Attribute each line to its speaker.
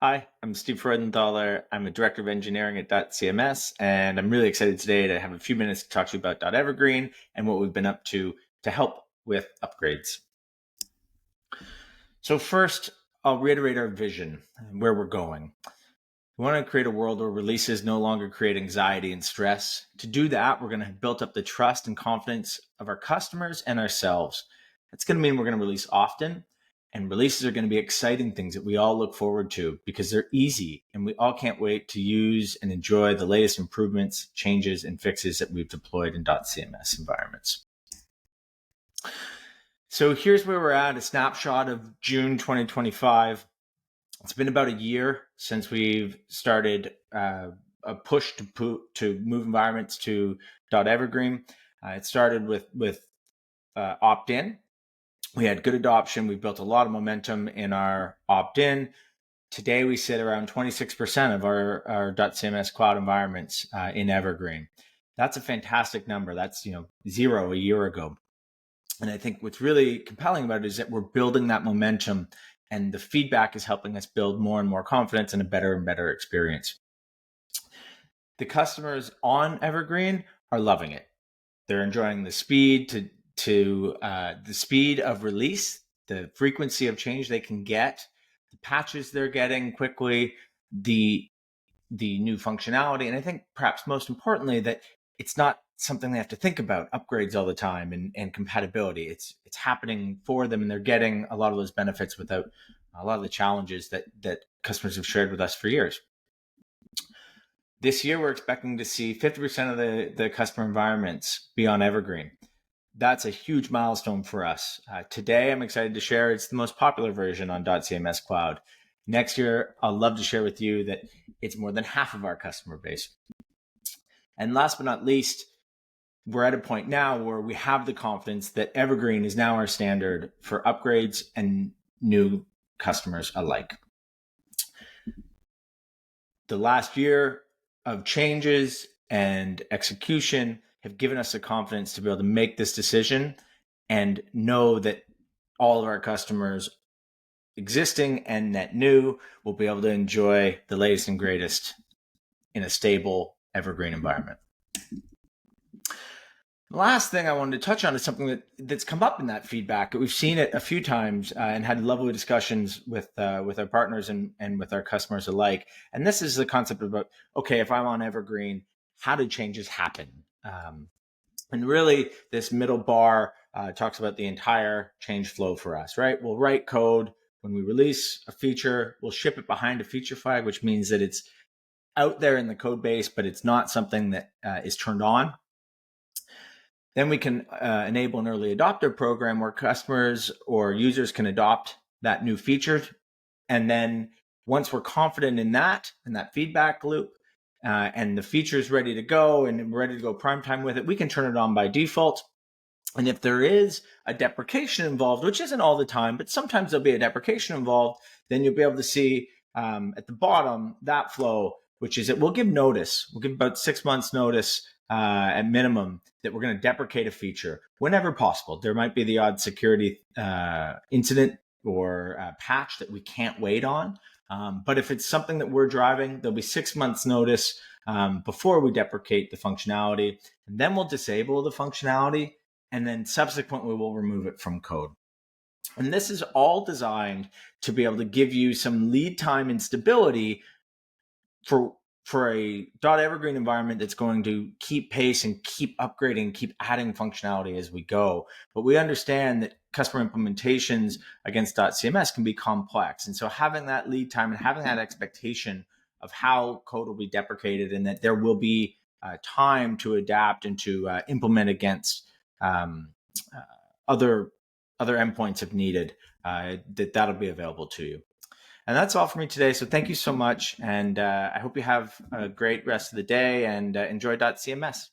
Speaker 1: Hi, I'm Steve Freudenthaler. I'm a director of engineering at dotCMS, and I'm really excited today to have a few minutes to talk to you about dotEvergreen and what we've been up to help with upgrades. So first, I'll reiterate our vision and where we're going. We want to create a world where releases no longer create anxiety and stress. To do that, we're going to have built up the trust and confidence of our customers and ourselves. That's going to mean we're going to release often, and releases are going to be exciting things that we all look forward to because they're easy and we all can't wait to use and enjoy the latest improvements, changes, and fixes that we've deployed in dotCMS environments. So here's where we're at, a snapshot of June 2025. It's been about a year since we've started a push to move environments to dotEvergreen. It started with opt-in. We had good adoption. We've built a lot of momentum in our opt-in. Today, we sit around 26% of our dotCMS cloud environments in Evergreen. That's a fantastic number. That's zero a year ago. And I think what's really compelling about it is that we're building that momentum, and the feedback is helping us build more and more confidence and a better and better experience. The customers on Evergreen are loving it. They're enjoying the speed the speed of release, the frequency of change they can get, the patches they're getting quickly, the new functionality, and I think perhaps most importantly that it's not something they have to think about upgrades all the time and compatibility. It's happening for them, and they're getting a lot of those benefits without a lot of the challenges that customers have shared with us for years. This year, we're expecting to see 50% of the customer environments be on Evergreen. That's a huge milestone for us. Today, I'm excited to share it's the most popular version on dotCMS Cloud. Next year, I'll love to share with you that it's more than half of our customer base. And last but not least, we're at a point now where we have the confidence that Evergreen is now our standard for upgrades and new customers alike. The last year of changes and execution have given us the confidence to be able to make this decision and know that all of our customers, existing and net new, will be able to enjoy the latest and greatest in a stable Evergreen environment. The last thing I wanted to touch on is something that's come up in that feedback. We've seen it a few times and had lovely discussions with our partners and with our customers alike. And this is the concept about, okay, if I'm on Evergreen, how do changes happen? And really, this middle bar talks about the entire change flow for us, right? We'll write code. When we release a feature, we'll ship it behind a feature flag, which means that it's out there in the code base, but it's not something that is turned on. Then we can enable an early adopter program where customers or users can adopt that new feature. And then once we're confident in that feedback loop, and the feature is ready to go and we're ready to go prime time with it, we can turn it on by default. And if there is a deprecation involved, which isn't all the time, but sometimes there'll be a deprecation involved, then you'll be able to see at the bottom that flow, which is that we'll give notice. We'll give about 6 months notice at minimum that we're going to deprecate a feature whenever possible. There might be the odd security incident or patch that we can't wait on. But if it's something that we're driving, there'll be 6 months notice before we deprecate the functionality. And then we'll disable the functionality, and then subsequently we'll remove it from code. And this is all designed to be able to give you some lead time and stability for a dotEvergreen environment that's going to keep pace and keep upgrading, keep adding functionality as we go. But we understand that customer implementations against dotCMS can be complex. And so having that lead time and having that expectation of how code will be deprecated and that there will be time to adapt and to implement against other endpoints if needed, that'll be available to you. And that's all for me today. So thank you so much. And I hope you have a great rest of the day and enjoy dotCMS.